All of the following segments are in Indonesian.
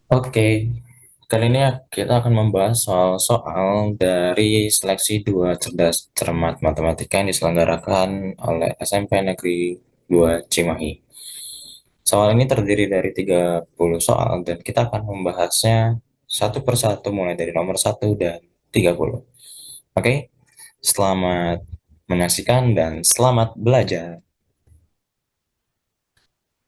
Oke, kali ini kita akan membahas soal-soal dari seleksi 2 cerdas cermat matematika yang diselenggarakan oleh SMP Negeri 2 Cimahi. Soal ini terdiri dari 30 soal dan kita akan membahasnya satu persatu mulai dari nomor 1 dan 30. Oke, selamat menyaksikan dan selamat belajar.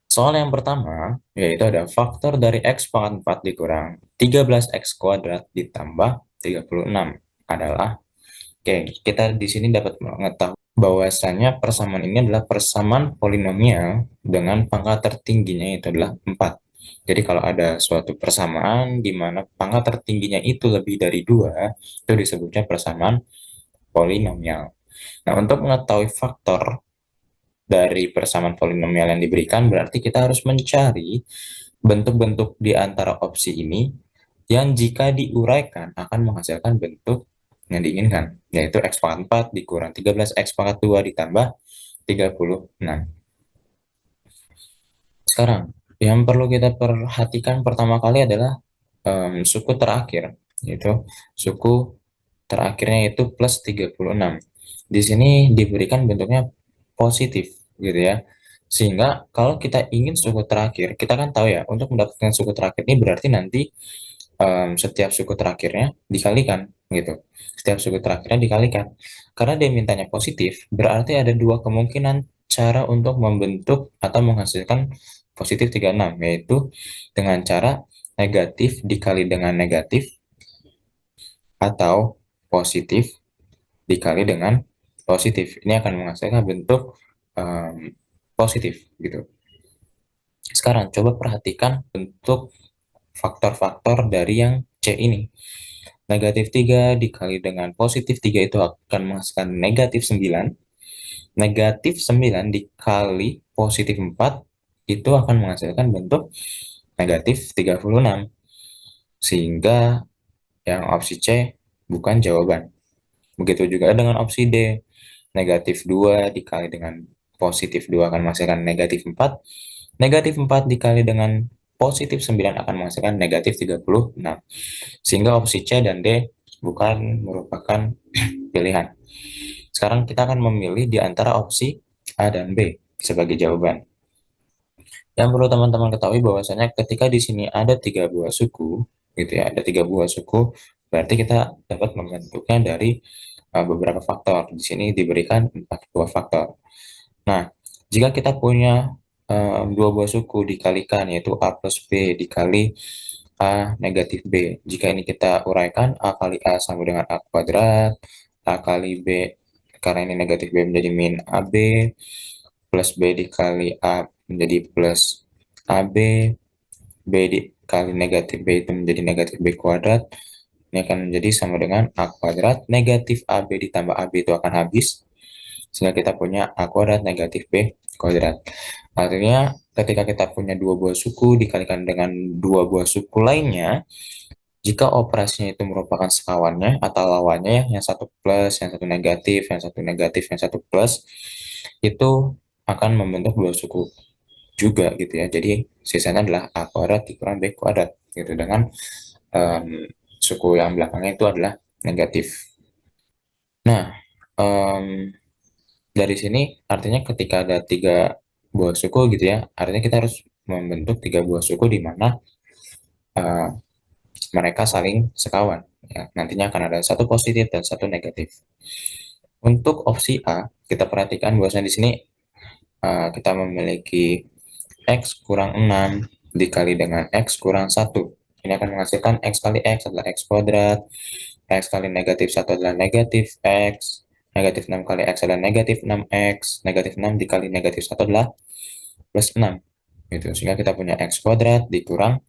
Soal yang pertama, yaitu ada faktor dari X pangkat 4 dikurang 13X kuadrat ditambah 36 adalah, oke, kita di sini dapat mengetahui bahwasannya persamaan ini adalah persamaan polinomial dengan pangkat tertingginya itu adalah 4. Jadi kalau ada suatu persamaan di mana pangkat tertingginya itu lebih dari 2, itu disebutnya persamaan polinomial. Nah, untuk mengetahui faktor dari persamaan polinomial yang diberikan, berarti kita harus mencari bentuk-bentuk di antara opsi ini yang jika diuraikan akan menghasilkan bentuk yang diinginkan, yaitu X pangkat 4 dikurang 13 X pangkat 2 ditambah 36. Sekarang, yang perlu kita perhatikan pertama kali adalah suku terakhir, yaitu suku terakhirnya itu plus 36. Di sini diberikan bentuknya positif gitu ya. Sehingga kalau kita ingin suku terakhir, kita kan tahu ya, untuk mendapatkan suku terakhir ini berarti nanti setiap suku terakhirnya dikalikan gitu. Setiap suku terakhirnya dikalikan. Karena dia mintanya positif, berarti ada dua kemungkinan cara untuk membentuk atau menghasilkan positif 36, yaitu dengan cara negatif dikali dengan negatif atau positif dikali dengan positif. Ini akan menghasilkan bentuk positif gitu. Sekarang coba perhatikan bentuk faktor-faktor dari yang C ini. Negatif 3 dikali dengan positif 3 itu akan menghasilkan negatif 9. Negatif 9 dikali positif 4 itu akan menghasilkan bentuk negatif 36. Sehingga yang opsi C bukan jawaban. Begitu juga dengan opsi D. Negatif 2 dikali dengan positif 2 akan menghasilkan negatif 4. Negatif 4 dikali dengan positif 9 akan menghasilkan negatif 36. Sehingga opsi C dan D bukan merupakan pilihan. Sekarang kita akan memilih di antara opsi A dan B sebagai jawaban. Yang perlu teman-teman ketahui bahwasanya ketika di sini ada 3 buah suku, gitu ya, ada 3 buah suku, berarti kita dapat membentuknya dari beberapa faktor. Di sini diberikan 4 buah faktor. Nah, jika kita punya 2 buah suku dikalikan, yaitu A plus B dikali A negatif B. Jika ini kita uraikan, A kali A sama dengan A kuadrat, A kali B, karena ini negatif B menjadi min AB, plus B dikali A menjadi plus AB, B dikali negatif B itu menjadi negatif B kuadrat, ini akan menjadi sama dengan A kuadrat, negatif AB ditambah AB itu akan habis, sehingga kita punya A kuadrat negatif B kuadrat. Artinya ketika kita punya 2 buah suku dikalikan dengan 2 buah suku lainnya, jika operasinya itu merupakan sekawannya atau lawannya ya, yang satu plus, yang satu negatif, yang satu negatif, yang satu plus, itu akan membentuk 2 suku juga gitu ya. Jadi sisanya adalah A kuadrat dikurang B kuadrat gitu, dengan suku yang belakangnya itu adalah negatif. Nah, dari sini artinya ketika ada 3 buah suku gitu ya, artinya kita harus membentuk 3 buah suku di mana uh, mereka saling sekawan. Ya, nantinya akan ada satu positif dan satu negatif. Untuk opsi A, kita perhatikan bahwasanya di sini kita memiliki X kurang 6 dikali dengan X kurang 1. Ini akan menghasilkan X kali X adalah X kuadrat, X kali negatif 1 adalah negatif X, negatif 6 kali X adalah negatif 6X, negatif 6 dikali negatif 1 adalah plus 6. Gitu. Sehingga kita punya X kuadrat dikurang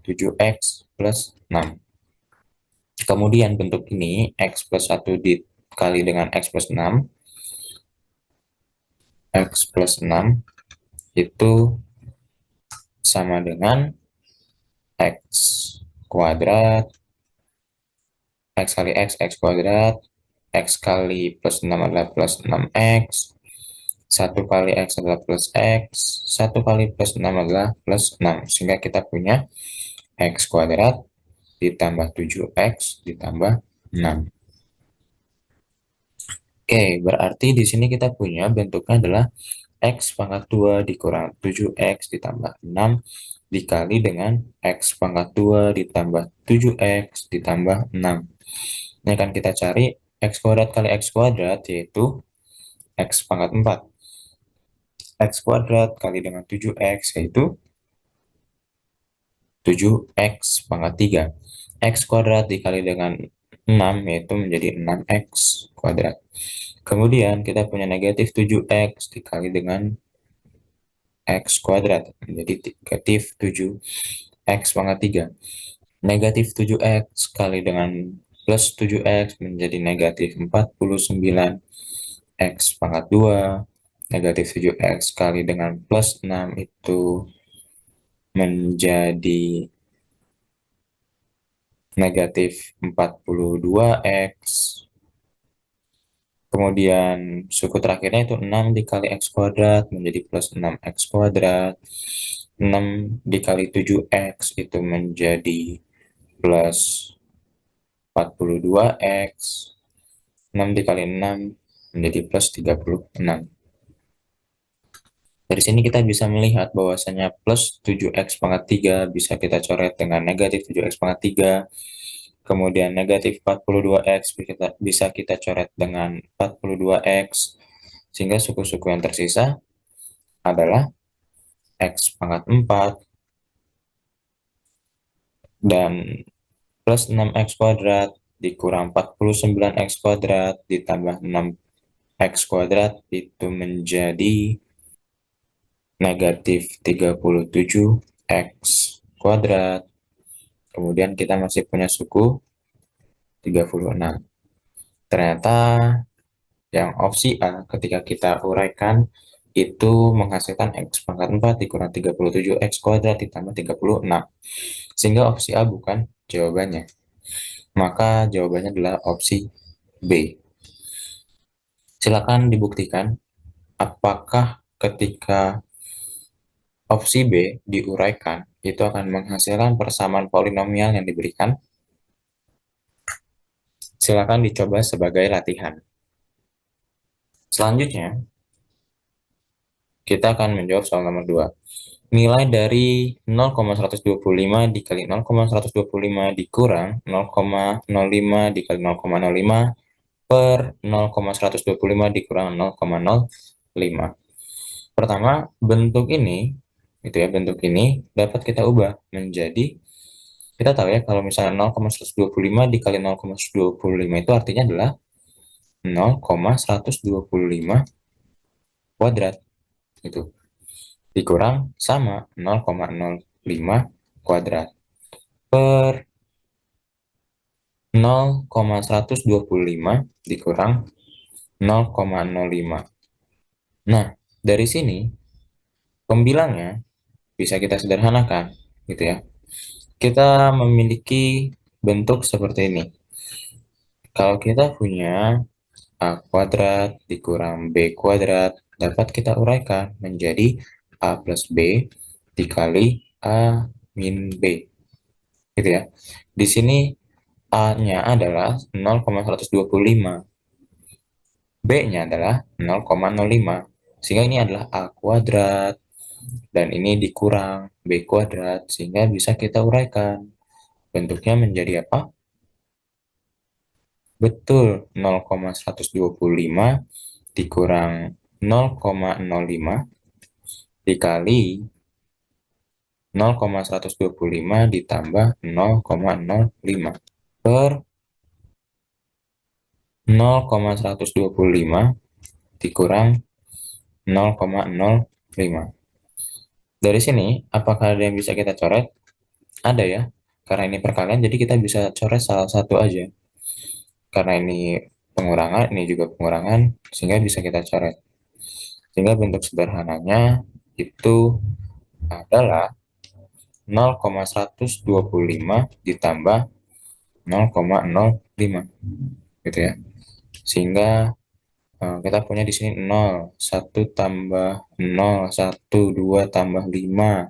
7X plus 6. Kemudian bentuk ini, X plus 1 dikali dengan X plus 6, X plus 6 itu sama dengan X kuadrat, X kali X kuadrat, X kali plus 6 adalah plus 6X, 1 kali X adalah plus X, 1 kali plus 6 adalah plus 6. Sehingga kita punya X kuadrat ditambah 7X ditambah 6. Oke, berarti di sini kita punya bentuknya adalah X pangkat 2 dikurang 7X ditambah 6 dikali dengan X pangkat 2 ditambah 7X ditambah 6. Ini akan kita cari X kuadrat kali X kuadrat, yaitu X pangkat 4. X kuadrat kali dengan 7X, yaitu 7X pangkat 3. X kuadrat dikali dengan 6, yaitu menjadi 6X kuadrat. Kemudian kita punya negatif 7X dikali dengan X kuadrat, menjadi negatif 7X pangkat 3. Negatif 7X kali dengan plus 7X menjadi negatif 49X pangkat 2. Negatif 7X kali dengan plus 6 itu menjadi negatif 42X. Kemudian suku terakhirnya itu 6 dikali X kuadrat menjadi plus 6X kuadrat. 6 dikali 7X itu menjadi plus 42X. 6 dikali 6 menjadi plus 36. Dari sini kita bisa melihat bahwasanya plus 7X pangkat 3 bisa kita coret dengan negatif 7X pangkat 3. Kemudian negatif 42X bisa kita coret dengan 42X. Sehingga suku-suku yang tersisa adalah X pangkat 4 dan plus 6X kuadrat dikurang 49X kuadrat ditambah 6X kuadrat itu menjadi negatif 37X kuadrat. Kemudian kita masih punya suku 36. Ternyata yang opsi A ketika kita uraikan itu menghasilkan X pangkat 4 dikurang 37X kuadrat ditambah 36. Sehingga opsi A bukan jawabannya. Maka jawabannya adalah opsi B. Silakan dibuktikan apakah ketika opsi B diuraikan itu akan menghasilkan persamaan polinomial yang diberikan. Silakan dicoba sebagai latihan. Selanjutnya, kita akan menjawab soal nomor 2. Nilai dari 0,125 dikali 0,125 dikurang 0,05 dikali 0,05 per 0,125 dikurang 0,05. Pertama, bentuk ini, bentuk ini dapat kita ubah menjadi, kita tahu ya kalau misalnya 0,125 dikali 0,125 itu artinya adalah 0,125 kuadrat. Itu dikurang sama 0,05 kuadrat per 0,125 dikurang 0,05. Nah, dari sini pembilangnya bisa kita sederhanakan, gitu ya. Kita memiliki bentuk seperti ini. Kalau kita punya A kuadrat dikurang B kuadrat, dapat kita uraikan menjadi A plus B dikali A min B. Gitu ya. Di sini A-nya adalah 0,125. B-nya adalah 0,05. Sehingga ini adalah A kuadrat. Dan ini dikurang B kuadrat. Sehingga bisa kita uraikan. Bentuknya menjadi apa? Betul, 0,125 dikurang 0,05 dikali 0,125 ditambah 0,05 per 0,125 dikurang 0,05. Dari sini, apakah ada yang bisa kita coret? Ada ya, karena ini perkalian, jadi kita bisa coret salah satu aja. Karena ini pengurangan, ini juga pengurangan, sehingga bisa kita coret. Sehingga bentuk sederhananya itu adalah 0,125 ditambah 0,05 gitu ya. Sehingga kita punya di sini 0, 1 tambah 0, 1, 2 tambah 5,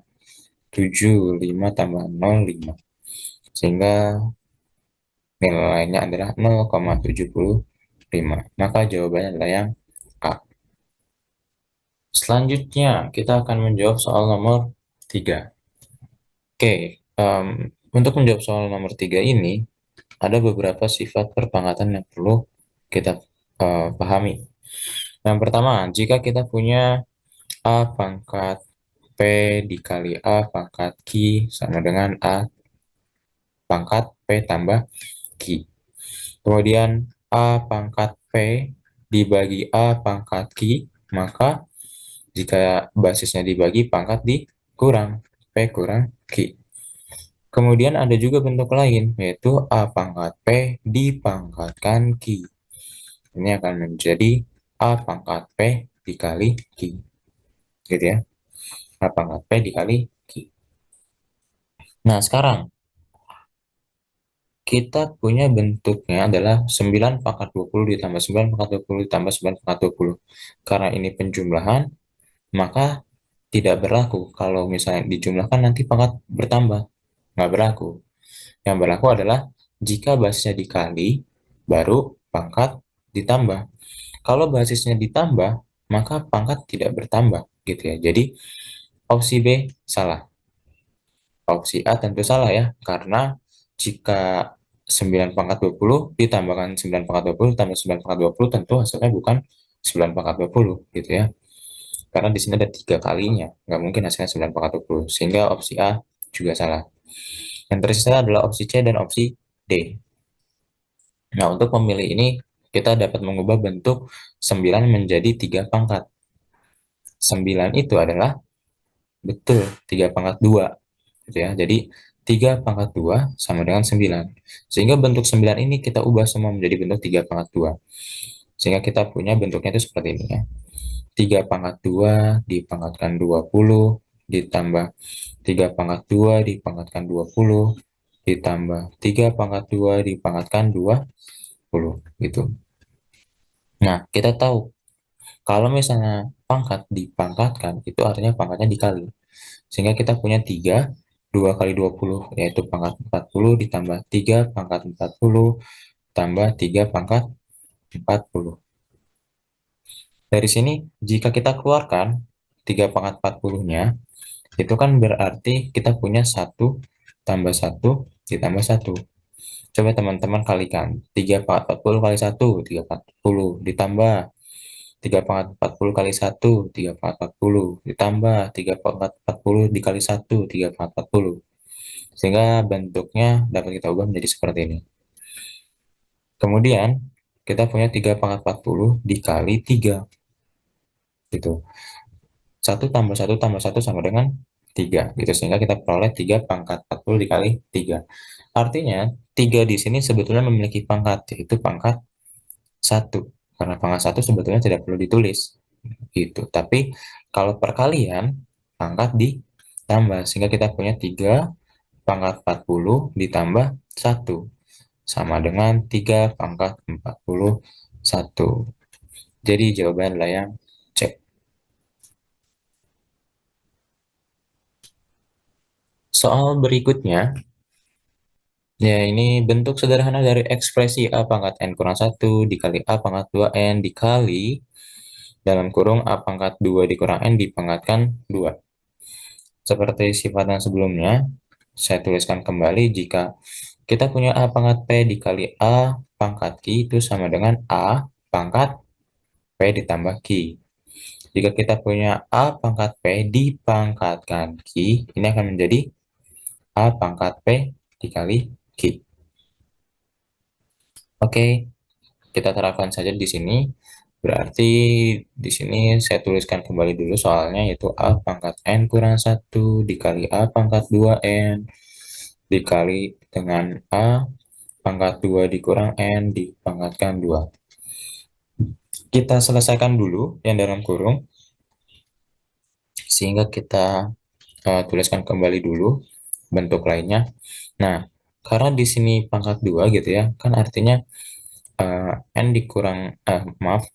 75 tambah 0, 5. Sehingga nilainya adalah 0,75. Maka jawabannya adalah yang A. Selanjutnya, kita akan menjawab soal nomor 3. Oke, untuk menjawab soal nomor 3 ini, ada beberapa sifat perpangkatan yang perlu kita pahami. Yang pertama, jika kita punya A pangkat P dikali A pangkat Q sama dengan A pangkat P tambah Q. Kemudian A pangkat P dibagi A pangkat Q, maka jika basisnya dibagi, pangkat dikurang, P kurang Q. Kemudian ada juga bentuk lain, yaitu A pangkat P dipangkatkan Q. Ini akan menjadi A pangkat P dikali Q. Gitu ya. A pangkat P dikali Q. Nah, sekarang kita punya bentuknya adalah 9 pangkat 20 ditambah 9 pangkat 20 ditambah 9 pangkat 20. Karena ini penjumlahan, maka tidak berlaku. Kalau misalnya dijumlahkan nanti pangkat bertambah. Nggak berlaku. Yang berlaku adalah jika basisnya dikali, baru pangkat ditambah. Kalau basisnya ditambah, maka pangkat tidak bertambah. Gitu ya. Jadi opsi B salah. Opsi A tentu salah ya, karena jika 9 pangkat 20 ditambahkan 9 pangkat 20 tambah 9 pangkat 20 tentu hasilnya bukan 9 pangkat 20 gitu ya. Karena di sini ada 3 kalinya, nggak mungkin hasilnya 9 pangkat 20. Sehingga opsi A juga salah. Yang tersisa adalah opsi C dan opsi D. Nah, untuk memilih ini kita dapat mengubah bentuk 9 menjadi 3 pangkat. 9 itu adalah betul 3 pangkat 2. Gitu ya. Jadi 3 pangkat 2 sama dengan 9. Sehingga bentuk 9 ini kita ubah semua menjadi bentuk 3 pangkat 2. Sehingga kita punya bentuknya itu seperti ini ya. 3 pangkat 2 dipangkatkan 20 ditambah 3 pangkat 2 dipangkatkan 20 ditambah 3 pangkat 2 dipangkatkan 20 gitu. Nah, kita tahu kalau misalnya pangkat dipangkatkan itu artinya pangkatnya dikali. Sehingga kita punya 3, 2 kali 20, yaitu pangkat 40 ditambah 3 pangkat 40 tambah 3 pangkat 40. Dari sini, jika kita keluarkan 3 pangkat 40-nya, itu kan berarti kita punya 1 tambah 1 ditambah 1. Coba teman-teman kalikan. 3 pangkat 40 kali 1, 3 pangkat 40. Ditambah 3 pangkat 40 kali 1, 3 pangkat 40. Ditambah 3 pangkat 40 dikali 1, 3 pangkat 40. Sehingga bentuknya dapat kita ubah menjadi seperti ini. Kemudian, kita punya 3 pangkat 40 dikali 3. Gitu. 1 tambah 1 tambah 1 sama dengan 3. Gitu. Sehingga kita peroleh 3 pangkat 40 dikali 3. Artinya, 3 di sini sebetulnya memiliki pangkat, yaitu pangkat 1. Karena pangkat 1 sebetulnya tidak perlu ditulis. Gitu. Tapi, kalau perkalian, pangkat ditambah. Sehingga kita punya 3 pangkat 40 ditambah 1. Sama dengan 3 pangkat 41. Jadi jawaban adalah yang C. Soal berikutnya, ya ini bentuk sederhana dari ekspresi A pangkat N kurang 1 dikali A pangkat 2N dikali dalam kurung A pangkat 2 dikurang N dipangkatkan 2. Seperti sifat yang sebelumnya, saya tuliskan kembali jika kita punya A pangkat P dikali A pangkat Q itu sama dengan A pangkat P ditambah Q. Jika kita punya A pangkat P dipangkatkan Q, ini akan menjadi A pangkat P dikali Q. Oke, kita terapkan saja di sini. Berarti di sini saya tuliskan kembali dulu soalnya, yaitu A pangkat N kurang 1 dikali A pangkat 2N dikali dengan A pangkat 2 dikurang N dipangkatkan 2. Kita selesaikan dulu yang dalam kurung, sehingga kita tuliskan kembali dulu bentuk lainnya. Nah, karena di sini pangkat 2 gitu ya, kan artinya N dikurang, maaf,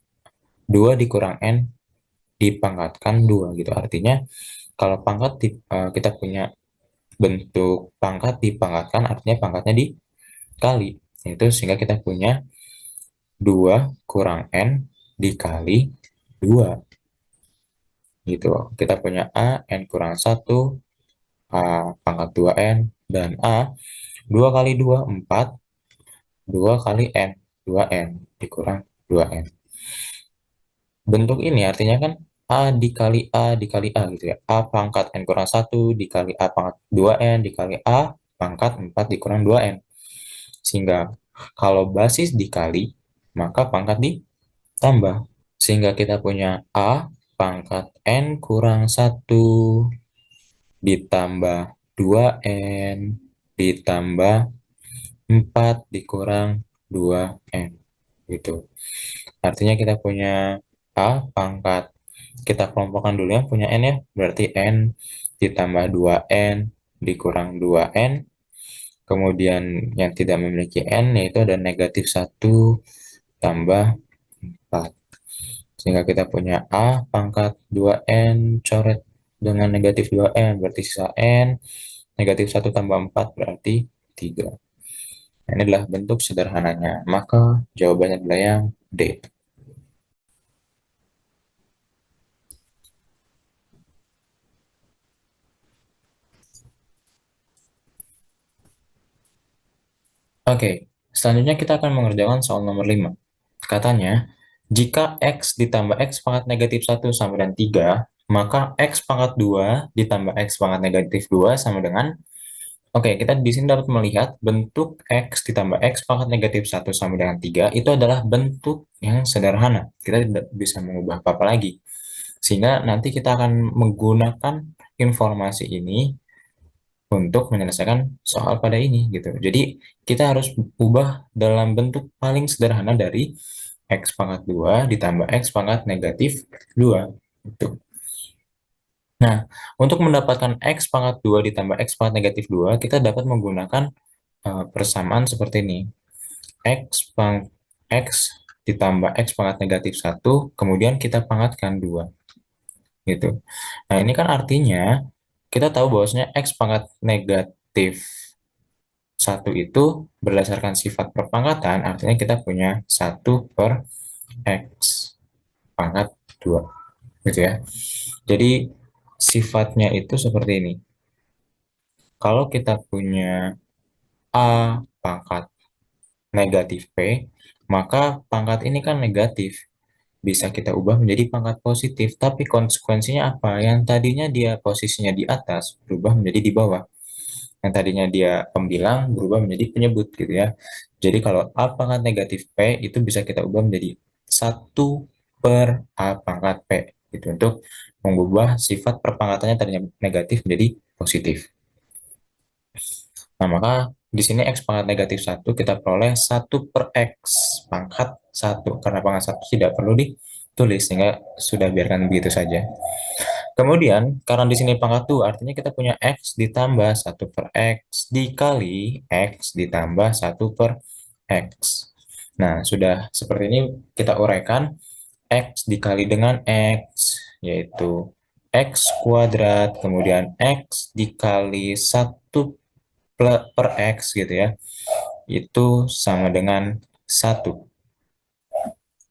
2 dikurang N dipangkatkan 2 gitu. Artinya, kalau pangkat kita punya bentuk pangkat dipangkatkan artinya pangkatnya dikali. Itu sehingga kita punya 2 kurang N dikali 2 gitu. Kita punya A, N kurang 1, A pangkat 2N, dan A 2 kali 2 4, 2 kali N, 2N dikurang 2N. Bentuk ini artinya kan A dikali A dikali A gitu ya. A pangkat N kurang 1 dikali A pangkat 2N dikali A pangkat 4 dikurang 2N. Sehingga kalau basis dikali, maka pangkat ditambah. Sehingga kita punya A pangkat N kurang 1 ditambah 2N ditambah 4 dikurang 2N. Gitu. Artinya kita punya A pangkat, kita kelompokkan dulu ya, punya N ya, berarti N ditambah 2N dikurang 2N, kemudian yang tidak memiliki N yaitu ada negatif 1 tambah 4. Sehingga kita punya A pangkat 2N coret dengan negatif 2N, berarti sisa N, negatif 1 tambah 4 berarti 3. Nah, ini adalah bentuk sederhananya, maka jawabannya adalah yang D. Oke, selanjutnya kita akan mengerjakan soal nomor 5. Katanya, jika X ditambah X pangkat negatif 1 sama dengan 3, maka X pangkat 2 ditambah X pangkat negatif 2 sama dengan. Oke, kita di sini dapat melihat bentuk X ditambah X pangkat negatif 1 sama dengan 3 itu adalah bentuk yang sederhana. Kita tidak bisa mengubah apa-apa lagi. Sehingga nanti kita akan menggunakan informasi ini untuk menyelesaikan soal pada ini gitu. Jadi kita harus ubah dalam bentuk paling sederhana dari X pangkat 2 ditambah X pangkat negatif 2. Gitu. Nah, untuk mendapatkan X pangkat 2 ditambah X pangkat negatif 2, kita dapat menggunakan persamaan seperti ini. X pang X ditambah X pangkat negatif 1, kemudian kita pangkatkan 2. Gitu. Nah, ini kan artinya kita tahu bahwasanya X pangkat negatif 1 itu berdasarkan sifat perpangkatan, artinya kita punya 1 per X pangkat 2. Gitu ya. Jadi sifatnya itu seperti ini. Kalau kita punya A pangkat negatif P, maka pangkat ini kan negatif. Bisa kita ubah menjadi pangkat positif. Tapi konsekuensinya apa? Yang tadinya dia posisinya di atas, berubah menjadi di bawah. Yang tadinya dia pembilang, berubah menjadi penyebut gitu ya. Jadi kalau A pangkat negatif P, itu bisa kita ubah menjadi 1 per A pangkat P. Gitu, untuk mengubah sifat perpangkatannya tadinya negatif menjadi positif. Nah, maka di sini X pangkat negatif 1 kita peroleh 1 per X pangkat 1. Karena pangkat 1 tidak perlu ditulis, sehingga sudah biarkan begitu saja. Kemudian, karena di sini pangkat 2, artinya kita punya X ditambah 1 per X dikali X ditambah 1 per X. Nah, sudah seperti ini kita uraikan. X dikali dengan X, yaitu X kuadrat, kemudian X dikali 1 per X gitu ya, itu sama dengan 1.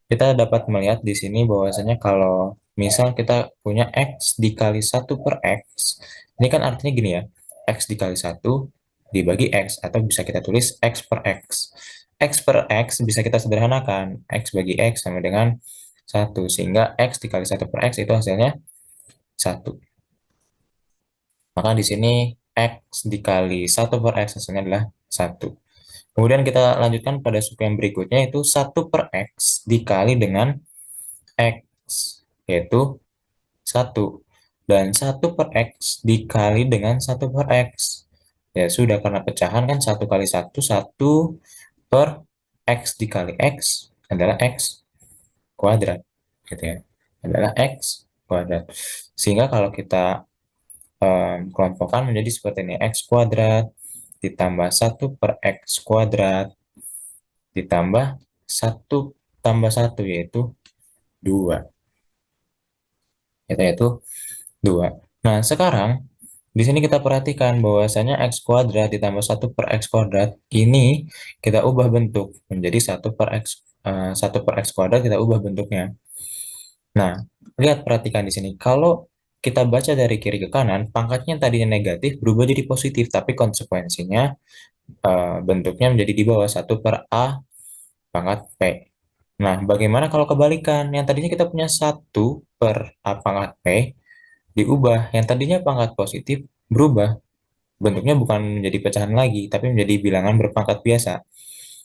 Kita dapat melihat di sini bahwasanya kalau misal kita punya X dikali 1 per X, ini kan artinya gini ya, X dikali 1 dibagi X, atau bisa kita tulis X per X. X per X bisa kita sederhanakan, X bagi X sama dengan 1, sehingga X dikali 1 per X itu hasilnya 1. Maka di sini X dikali 1 per X hasilnya adalah 1. Kemudian kita lanjutkan pada suku yang berikutnya, itu 1 per X dikali dengan X, yaitu 1. Dan 1 per X dikali dengan 1 per X. Ya sudah, karena pecahan kan 1 kali 1, 1 per X dikali X adalah X kuadrat. Gitu ya. Adalah X kuadrat. Sehingga kalau kita kelompokkan menjadi seperti ini. X kuadrat ditambah 1 per X kuadrat ditambah 1 tambah 1 yaitu 2. Yaitu 2. Nah, sekarang Di sini kita perhatikan bahwasanya x kuadrat ditambah 1 per x kuadrat ini kita ubah bentuk menjadi 1 per x kuadrat kita ubah bentuknya. Nah, lihat perhatikan di sini. Kalau kita baca dari kiri ke kanan, pangkatnya yang tadinya negatif berubah jadi positif, tapi konsekuensinya bentuknya menjadi di bawah 1 per A pangkat P. Nah, bagaimana kalau kebalikan? Yang tadinya kita punya 1 per A pangkat P diubah. Yang tadinya pangkat positif berubah. Bentuknya bukan menjadi pecahan lagi, tapi menjadi bilangan berpangkat biasa.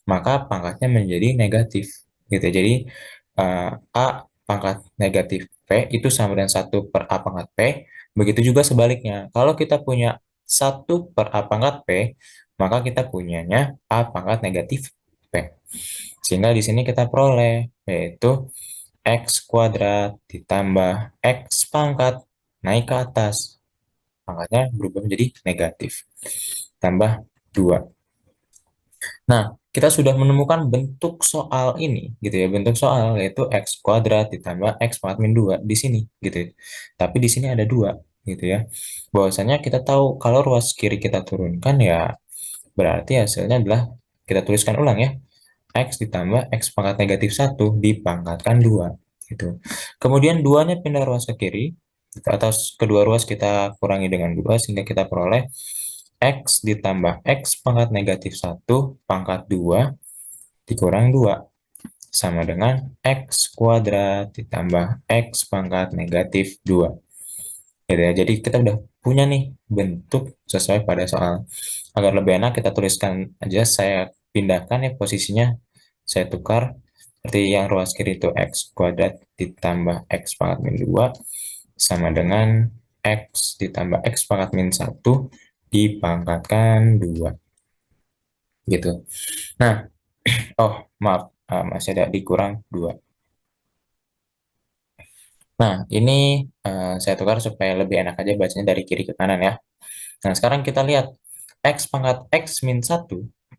Maka pangkatnya menjadi negatif. Gitu. Jadi, A pangkat negatif P itu sama dengan 1 per A pangkat P. Begitu juga sebaliknya. Kalau kita punya 1 per A pangkat P, maka kita punyanya A pangkat negatif P. Sehingga di sini kita peroleh, yaitu X kuadrat ditambah X pangkat naik ke atas. Pangkatnya berubah menjadi negatif. Tambah 2. Nah, kita sudah menemukan bentuk soal ini, gitu ya. Bentuk soal yaitu X kuadrat ditambah X pangkat min 2 di sini, gitu ya. Tapi di sini ada 2, gitu ya. Bahwasanya kita tahu kalau ruas kiri kita turunkan ya berarti hasilnya adalah kita tuliskan ulang ya. X ditambah X pangkat negatif 1 dipangkatkan 2. Gitu. Kemudian 2-nya pindah ruas ke kiri, atau kedua ruas kita kurangi dengan 2 sehingga kita peroleh X ditambah X pangkat negatif 1 pangkat 2 dikurang 2 sama dengan X kuadrat ditambah X pangkat negatif 2. Gitu ya. Jadi kita udah punya nih bentuk sesuai pada soal. Agar lebih enak kita tuliskan aja, saya pindahkan ya posisinya, saya tukar. Seperti yang ruas kiri itu X kuadrat ditambah X pangkat min 2 sama dengan X ditambah X pangkat min 1 dipangkatkan 2. Gitu. Nah, oh maaf, masih ada dikurang 2. Nah, ini saya tukar supaya lebih enak aja bacanya dari kiri ke kanan ya. Nah, sekarang kita lihat X pangkat X min 1,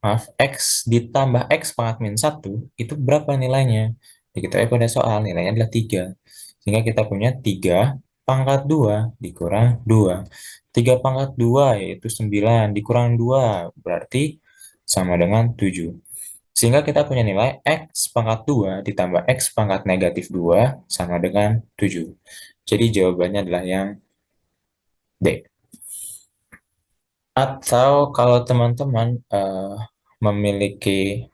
maaf, X ditambah X pangkat min 1, itu berapa nilainya? Diketahui pada soal, nilainya adalah 3. Sehingga kita punya 3 pangkat 2 dikurang 2. 3 pangkat 2 yaitu 9, dikurang 2 berarti sama dengan 7. Sehingga kita punya nilai X pangkat 2 ditambah X pangkat negatif 2 sama dengan 7. Jadi jawabannya adalah yang D. Atau kalau teman-teman memiliki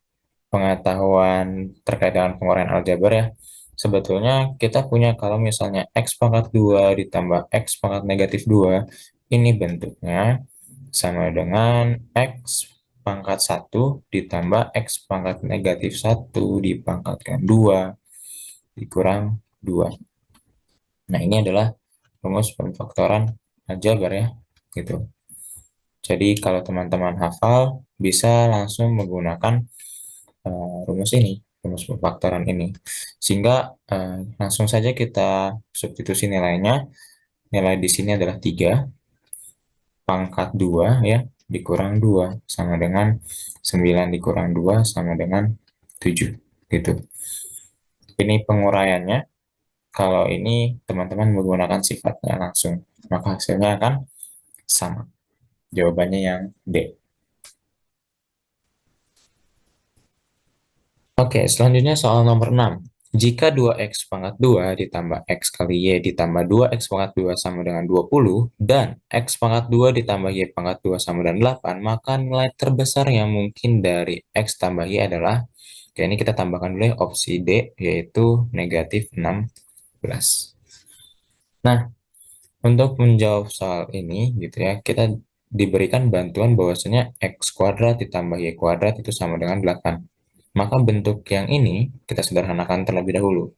pengetahuan terkait dengan penguraian aljabar ya, sebetulnya kita punya kalau misalnya X pangkat 2 ditambah X pangkat negatif 2, ini bentuknya sama dengan X pangkat 1 ditambah X pangkat negatif 1 dipangkatkan 2 dikurang 2. Nah, ini adalah rumus pemfaktoran aljabar ya, gitu. Jadi kalau teman-teman hafal, bisa langsung menggunakan rumus ini, rumus pemfaktoran ini. Sehingga langsung saja kita substitusi nilainya. Nilai di sini adalah 3 pangkat 2 ya, dikurang 2 sama dengan 9 dikurang 2 sama dengan 7. Gitu. Ini penguraiannya. Kalau ini teman-teman menggunakan sifatnya langsung, maka hasilnya akan sama. Jawabannya yang D. Oke, selanjutnya soal nomor 6. Jika 2x pangkat 2 ditambah x kali y ditambah 2x pangkat 2 sama dengan 20, dan x pangkat 2 ditambah y pangkat 2 sama dengan 8, maka nilai terbesar yang mungkin dari x tambah y adalah, oke, ini kita tambahkan dulu ya, opsi D, yaitu negatif 16. Nah, untuk menjawab soal ini, gitu ya, kita diberikan bantuan bahwasanya x kuadrat ditambah y kuadrat itu sama dengan 8. Maka bentuk yang ini kita sederhanakan terlebih dahulu.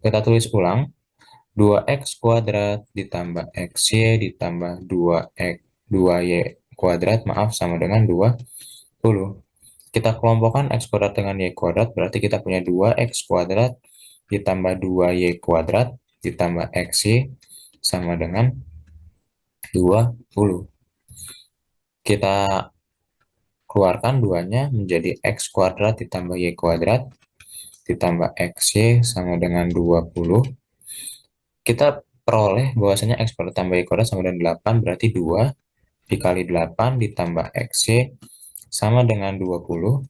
Kita tulis ulang, 2x kuadrat ditambah xy ditambah 2y kuadrat, maaf, sama dengan 20. Kita kelompokkan x kuadrat dengan y kuadrat, berarti kita punya 2x kuadrat ditambah 2y kuadrat ditambah xy sama dengan 20. Kita keluarkan duanya menjadi x kuadrat ditambah y kuadrat ditambah xy sama dengan 20. Kita peroleh bahwasanya X kuadrat tambah Y kuadrat sama dengan 8, berarti 2 dikali 8 ditambah XY sama dengan 20.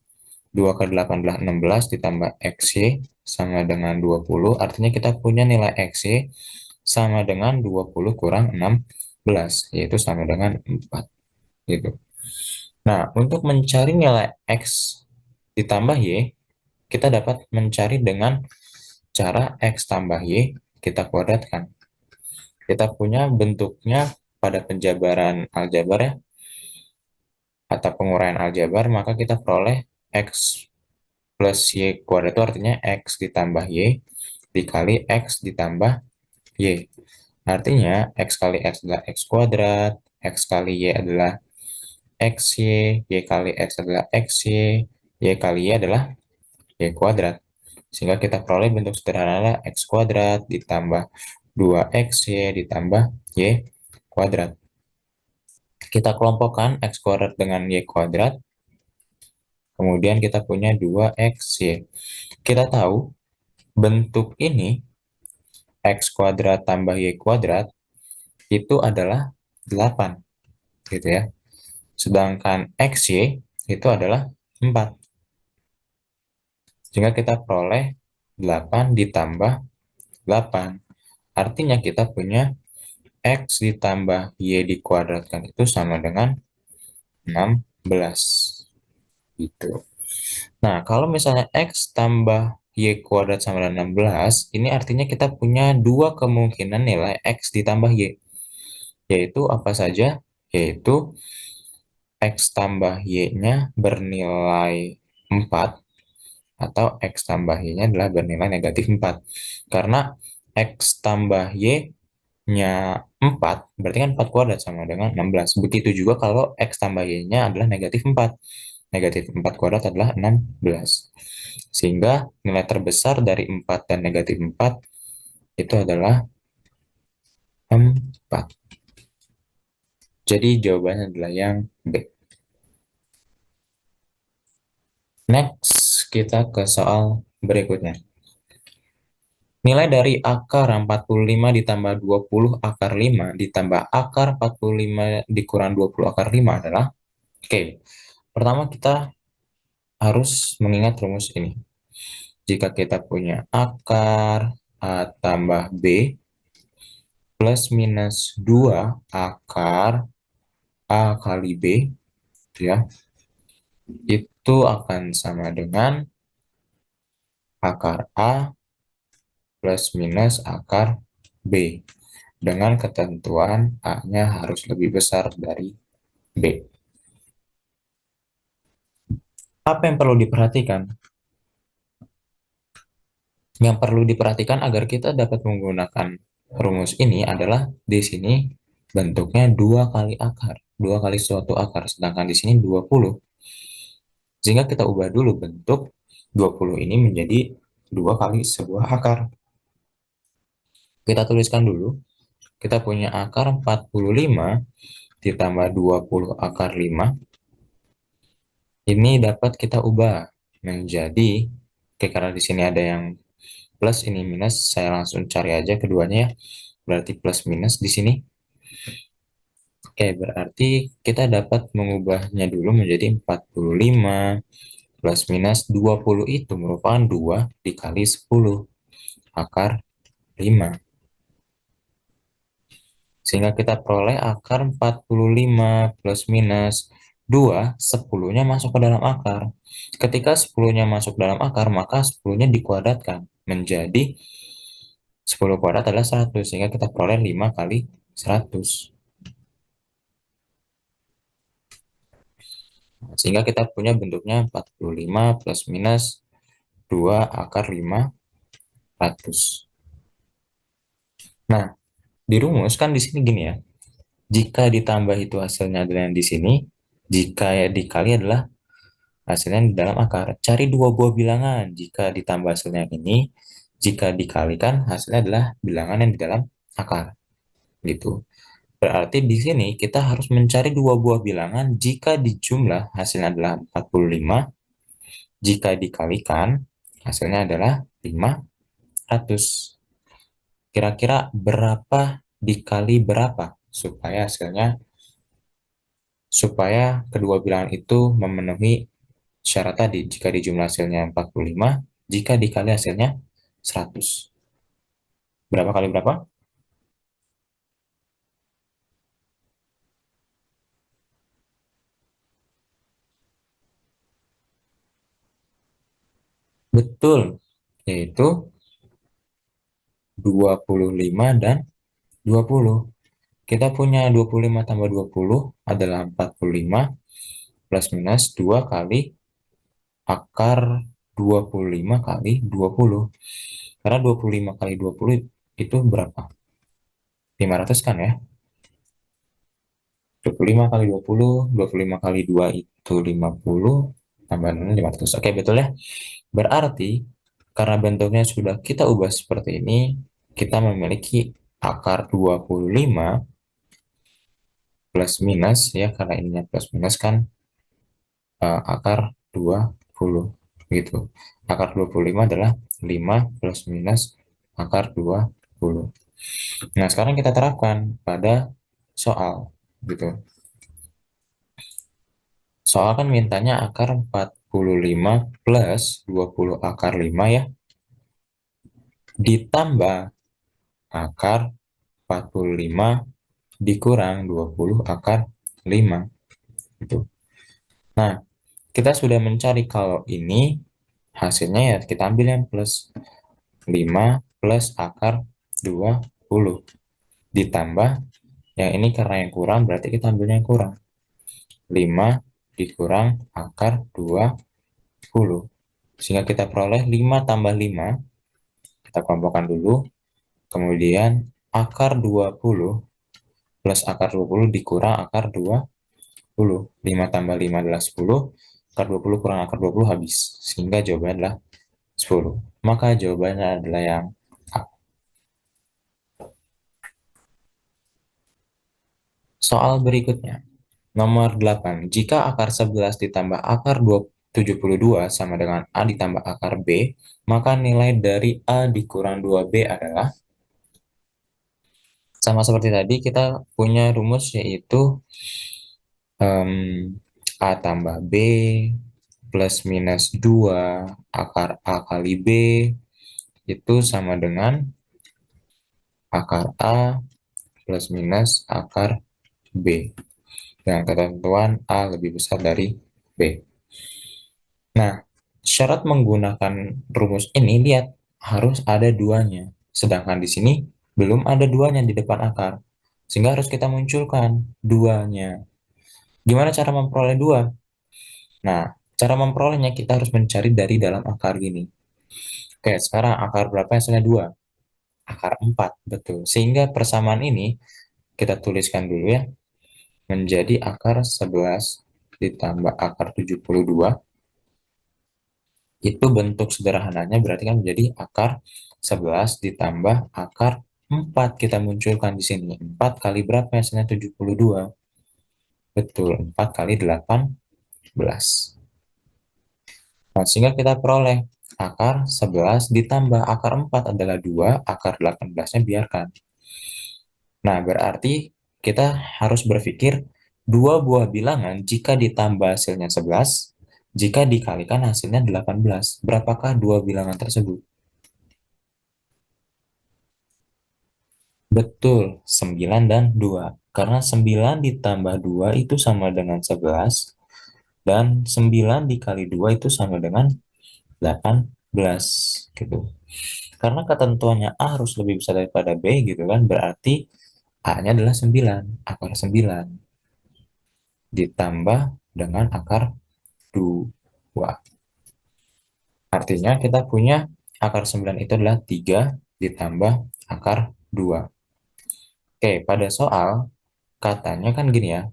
2 kali 8 adalah 16 ditambah XY sama dengan 20. Artinya kita punya nilai XY sama dengan 20 kurang 16, yaitu sama dengan 4. Gitu. Nah, untuk mencari nilai X ditambah Y, kita dapat mencari dengan cara X tambah Y kita kuadratkan. Kita punya bentuknya pada penjabaran aljabar ya, atau penguraian aljabar, maka kita peroleh X plus Y kuadrat itu artinya X ditambah Y dikali X ditambah Y. Artinya X kali X adalah X kuadrat, X kali Y adalah XY, Y kali X adalah XY, Y kali Y adalah Y kuadrat. Sehingga kita peroleh bentuk sederhana X kuadrat ditambah 2XY ditambah Y kuadrat. Kita kelompokkan X kuadrat dengan Y kuadrat, kemudian kita punya 2XY. Kita tahu bentuk ini, X kuadrat tambah Y kuadrat, itu adalah 8, gitu ya. Sedangkan XY itu adalah 4. Sehingga kita peroleh 8 ditambah 8. Artinya kita punya X ditambah Y dikuadratkan itu sama dengan 16. Gitu. Nah, kalau misalnya X tambah Y kuadrat sama dengan 16, ini artinya kita punya dua kemungkinan nilai X ditambah Y. Yaitu apa saja? Yaitu X tambah Y-nya bernilai 4, atau X tambah Y-nya adalah bernilai negatif 4. Karena X tambah Y-nya 4, berarti kan 4 kuadrat sama dengan 16. Begitu juga kalau X tambah Y-nya adalah negatif 4. Negatif 4 kuadrat adalah 16. Sehingga nilai terbesar dari 4 dan negatif 4 itu adalah 4. Jadi jawabannya adalah yang B. Next, kita ke soal berikutnya. Nilai dari akar 45 ditambah 20 akar 5 ditambah akar 45 dikurang 20 akar 5 adalah, oke, pertama kita harus mengingat rumus ini. Jika kita punya akar A tambah B plus minus 2 akar A kali B, ya, itu akan sama dengan akar A plus minus akar B. Dengan ketentuan A-nya harus lebih besar dari B. Apa yang perlu diperhatikan? Yang perlu diperhatikan agar kita dapat menggunakan rumus ini adalah di sini bentuknya 2 kali akar. 2 kali suatu akar. Sedangkan di sini 20. Sehingga kita ubah dulu bentuk 20 ini menjadi 2 kali sebuah akar. Kita tuliskan dulu. Kita punya akar 45 ditambah 20 akar 5. Ini dapat kita ubah menjadi, oke, karena di sini ada yang plus, ini minus, saya langsung cari aja keduanya ya. Berarti plus minus di sini. Oke, berarti kita dapat mengubahnya dulu menjadi 45 plus minus 20 itu merupakan 2 dikali 10 akar 5. Sehingga kita peroleh akar 45 plus minus 2, 10-nya masuk ke dalam akar. Ketika 10-nya masuk dalam akar, maka 10-nya dikuadratkan menjadi 10 kuadrat adalah 100, sehingga kita peroleh 5 kali 100. Sehingga kita punya bentuknya 45 plus minus 2 akar 500. Nah, di rumus kan di sini gini ya. Jika ditambah itu hasilnya adalah yang di sini, jika ya dikali adalah hasilnya di dalam akar. Cari dua buah bilangan. Jika ditambah hasilnya ini, jika dikalikan hasilnya adalah bilangan yang di dalam akar. Gitu. Berarti di sini kita harus mencari dua buah bilangan jika dijumlah hasilnya adalah 45, jika dikalikan hasilnya adalah 500. kira-kira berapa dikali berapa supaya kedua bilangan itu memenuhi syarat tadi. Jika dijumlah hasilnya 45, jika dikali hasilnya 100. Berapa kali berapa? Betul, yaitu 25 dan 20. Kita punya 25 tambah 20 adalah 45 plus minus 2 kali akar 25 kali 20. Karena 25 kali 20 itu berapa? 500 kan ya? 25 kali 20, 25 kali 2 itu 50, tambah 500. Oke, betul ya? Berarti, karena bentuknya sudah kita ubah seperti ini, kita memiliki akar 25 plus minus, ya, karena ininya plus minus kan, akar 20, gitu. Akar 25 adalah 5 plus minus akar 20. Nah, sekarang kita terapkan pada soal, gitu. Soal kan mintanya akar 45 plus 20 akar 5 ya, ditambah akar 45 dikurang 20 akar 5. Gitu. Nah, kita sudah mencari kalau ini hasilnya ya kita ambil yang plus 5 plus akar 20. Ditambah yang ini karena yang kurang berarti kita ambil yang kurang. 5 dikurang akar 20. Sehingga kita peroleh 5 tambah 5. Kita kelompokkan dulu. Kemudian akar 20 plus akar 20 dikurang akar 20. 5 tambah 5 adalah 10. Akar 20 kurang akar 20 habis. Sehingga jawabannya adalah 10. Maka jawabannya adalah yang A. Soal berikutnya. Nomor 8. Jika akar 11 ditambah akar 72 sama dengan A ditambah akar B, maka nilai dari A dikurang 2B adalah, sama seperti tadi kita punya rumus yaitu A tambah B plus minus 2 akar A kali B itu sama dengan akar A plus minus akar B. Dengan ketentuan A lebih besar dari B. Nah, syarat menggunakan rumus ini, lihat, harus ada duanya. Sedangkan di sini belum ada duanya di depan akar. Sehingga harus kita munculkan duanya. Gimana cara memperoleh dua? Nah, cara memperolehnya kita harus mencari dari dalam akar gini. Oke, sekarang akar berapa yang hasilnya 2? Akar 4, betul. Sehingga persamaan ini kita tuliskan dulu ya. Menjadi akar 11 ditambah akar 72. Itu bentuk sederhananya berarti kan menjadi akar 11 ditambah akar 4. Kita munculkan di sini. 4 kali berapa yang hasilnya 72? Betul, 4 kali 18. Nah, sehingga kita peroleh akar 11 ditambah akar 4 adalah 2, akar 18-nya biarkan. Nah, berarti kita harus berpikir dua buah bilangan jika ditambah hasilnya 11, jika dikalikan hasilnya 18. Berapakah dua bilangan tersebut? Betul, 9 dan 2. Karena 9 ditambah 2 itu sama dengan 11, dan 9 dikali 2 itu sama dengan 18. Gitu. Karena ketentuannya A harus lebih besar daripada B gitu kan, berarti A-nya adalah 9, akar 9 ditambah dengan akar 2. Artinya kita punya akar 9 itu adalah 3 ditambah akar 2. Oke, pada soal katanya kan gini ya,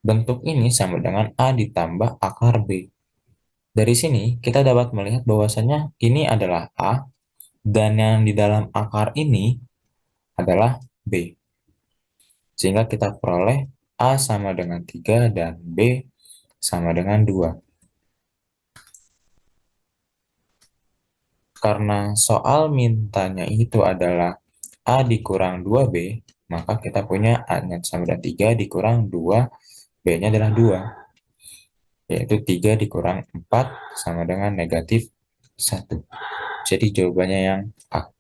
bentuk ini sama dengan A ditambah akar B. Dari sini kita dapat melihat bahwasannya ini adalah A dan yang di dalam akar ini adalah B. Sehingga kita peroleh A sama dengan 3 dan B sama dengan 2. Karena soal mintanya itu adalah A dikurang 2B, maka kita punya A-nya sama dengan 3 dikurang 2, B-nya adalah 2, yaitu 3 dikurang 4 sama dengan negatif 1. Jadi jawabannya yang A.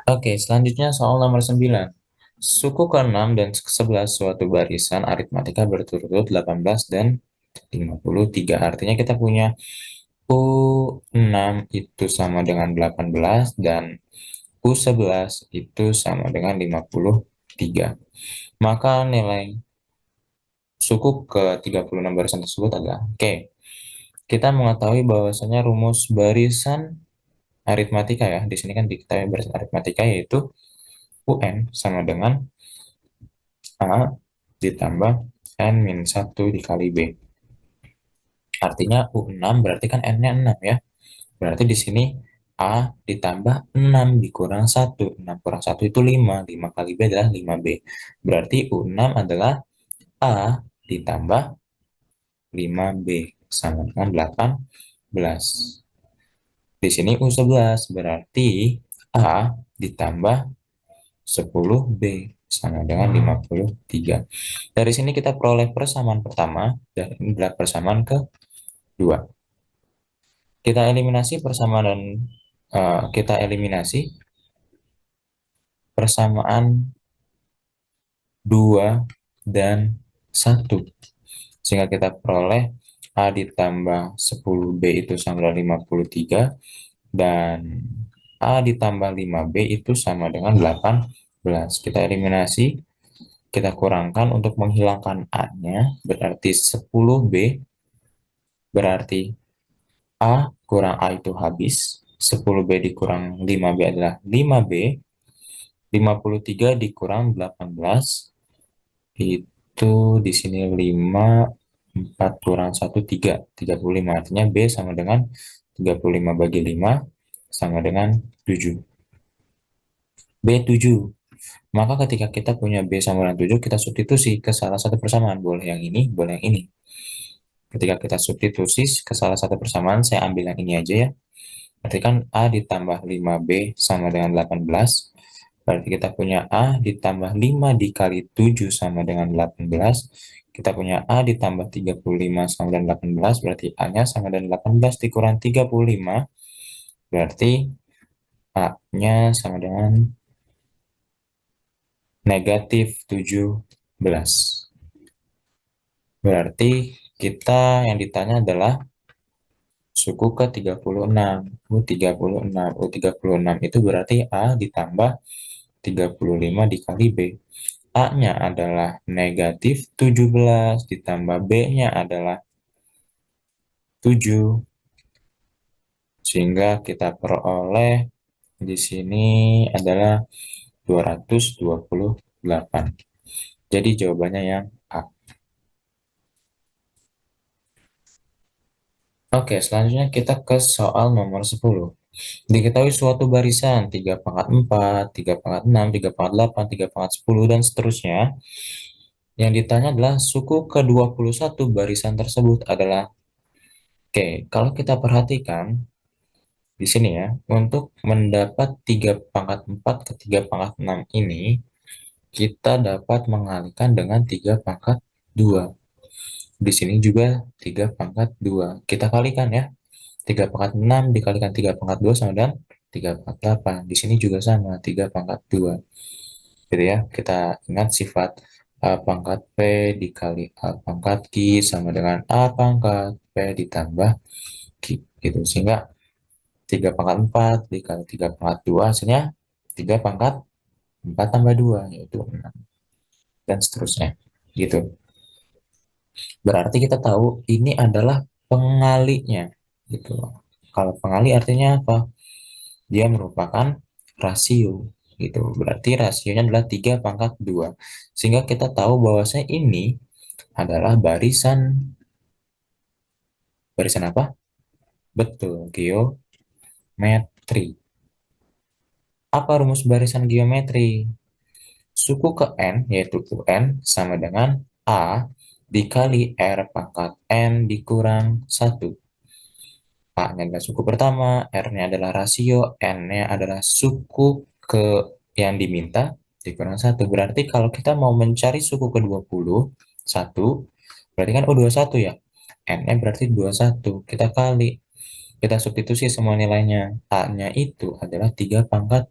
Oke, selanjutnya soal nomor 9. Suku ke-6 dan ke-11 suatu barisan aritmatika berturut-turut 18 dan 53. Artinya kita punya U6 itu sama dengan 18 dan U11 itu sama dengan 53. Maka nilai suku ke-36 barisan tersebut adalah, oke, kita mengetahui bahwasanya rumus barisan aritmatika ya, di sini kan diketahui barisan aritmatika yaitu UN sama dengan A ditambah N-1 dikali B. Artinya U6 berarti kan N-nya 6 ya. Berarti di sini A ditambah 6 dikurang 1. 6 kurang 1 itu 5. 5 kali B adalah 5B. Berarti U6 adalah A ditambah 5B sama dengan 18. Di sini U11 berarti A ditambah 10B sama dengan 53. Dari sini kita peroleh persamaan pertama dan ini adalah persamaan kedua. Kita eliminasi persamaan dan kita eliminasi persamaan 2 dan 1. Sehingga kita peroleh A ditambah 10B itu sama dengan 53 dan A ditambah 5B itu sama dengan 18. Kita eliminasi, kita kurangkan untuk menghilangkan A-nya, berarti 10B, berarti A kurang A itu habis, 10B dikurang 5B adalah 5B, 53 dikurang 18, itu di sini 5, 4 kurang 1, 3, 35, artinya B sama dengan 35 bagi 5, sama dengan 7. B7. Maka ketika kita punya B sama dengan 7, kita substitusi ke salah satu persamaan. Boleh yang ini, boleh yang ini. Ketika kita substitusi ke salah satu persamaan, saya ambil yang ini aja ya. Berarti kan A ditambah 5B sama dengan 18. Berarti kita punya A ditambah 5 dikali 7 sama dengan 18. Kita punya A ditambah 35 sama dengan 18. Berarti A-nya sama dengan 18 dikurang 35. Berarti A-nya sama dengan negatif 17. Berarti kita yang ditanya adalah suku ke-36. U36. U36 itu berarti A ditambah 35 dikali B. A-nya adalah negatif 17 ditambah B-nya adalah 7. Sehingga kita peroleh di sini adalah 228. Jadi jawabannya yang A. Oke, selanjutnya kita ke soal nomor 10. Diketahui suatu barisan 3 pangkat 4, 3 pangkat 6, 3 pangkat 8, 3 pangkat 10, dan seterusnya. Yang ditanya adalah suku ke-21 barisan tersebut adalah, oke, kalau kita perhatikan di sini ya, untuk mendapat 3 pangkat 4 ke 3 pangkat 6 ini, kita dapat mengalihkan dengan 3 pangkat 2. Di sini juga 3 pangkat 2. Kita kalikan ya. 3 pangkat 6 dikalikan 3 pangkat 2 sama dengan 3 pangkat 8. Di sini juga sama, 3 pangkat 2. Gitu ya, kita ingat sifat A pangkat P dikali A pangkat Q sama dengan A pangkat P ditambah Q. Gitu. Sehingga 3 pangkat 4 dikali 3 pangkat 2 hasilnya 3 pangkat 4 tambah 2, yaitu 6. Dan seterusnya. Gitu. Berarti kita tahu ini adalah pengalinya. Gitu. Kalau pengali artinya apa? Dia merupakan rasio. Gitu. Berarti rasionya adalah 3 pangkat 2. Sehingga kita tahu bahwasanya ini adalah barisan. Barisan apa? Betul, geometri. Apa rumus barisan geometri? Suku ke N, yaitu UN, sama dengan A dikali R pangkat N dikurang 1. A-nya adalah suku pertama, R-nya adalah rasio, N-nya adalah suku ke yang diminta, dikurang satu. Berarti kalau kita mau mencari suku ke-21, berarti kan U21 ya. N-nya berarti 21. Kita kali. Kita substitusi semua nilainya. A-nya itu adalah 3 pangkat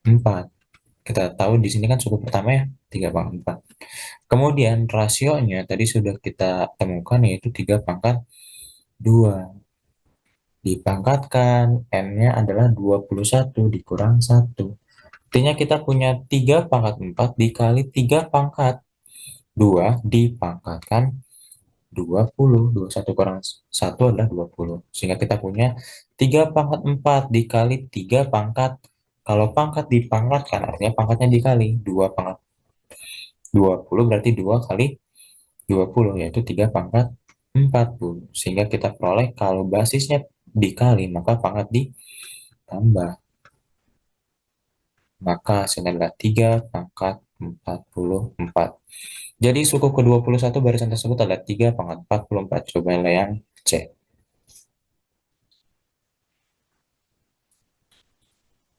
4. Kita tahu di sini kan suku pertama ya, 3 pangkat 4. Kemudian rasionya tadi sudah kita temukan yaitu 3 pangkat 2. Dipangkatkan, N-nya adalah 21 dikurang 1. Artinya kita punya 3 pangkat 4 dikali 3 pangkat 2 dipangkatkan 20. 21 kurang 1 adalah 20. Sehingga kita punya 3 pangkat 4 dikali 3 pangkat. Kalau pangkat dipangkatkan artinya pangkatnya dikali. 2 pangkat 20 berarti 2 kali 20 yaitu 3 pangkat 40. Sehingga kita peroleh kalau basisnya dikali maka pangkat ditambah. Maka hasilnya adalah 3 pangkat 44. Jadi suku ke-21 barisan tersebut adalah 3 pangkat 44. Coba yang C.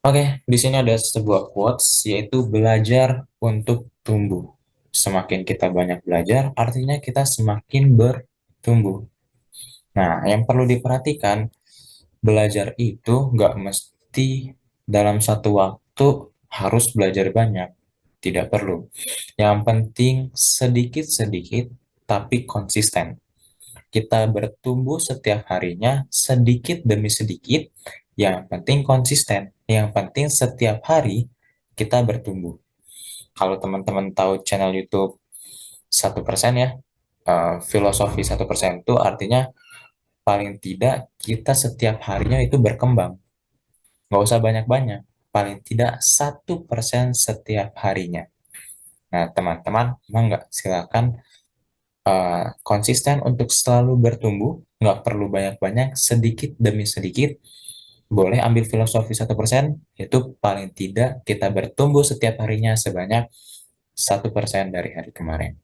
Oke, di sini ada sebuah quotes yaitu belajar untuk tumbuh. Semakin kita banyak belajar, artinya kita semakin bertumbuh. Nah, yang perlu diperhatikan, belajar itu nggak mesti dalam satu waktu harus belajar banyak. Tidak perlu. Yang penting sedikit-sedikit tapi konsisten. Kita bertumbuh setiap harinya sedikit demi sedikit. Yang penting konsisten. Yang penting setiap hari kita bertumbuh. Kalau teman-teman tahu channel YouTube 1% ya, filosofi 1% itu artinya paling tidak kita setiap harinya itu berkembang. Nggak usah banyak-banyak. Paling tidak 1% setiap harinya. Nah, teman-teman, mau nggak? Silakan konsisten untuk selalu bertumbuh, nggak perlu banyak-banyak, sedikit demi sedikit. Boleh ambil filosofi 1%, itu paling tidak kita bertumbuh setiap harinya sebanyak 1% dari hari kemarin.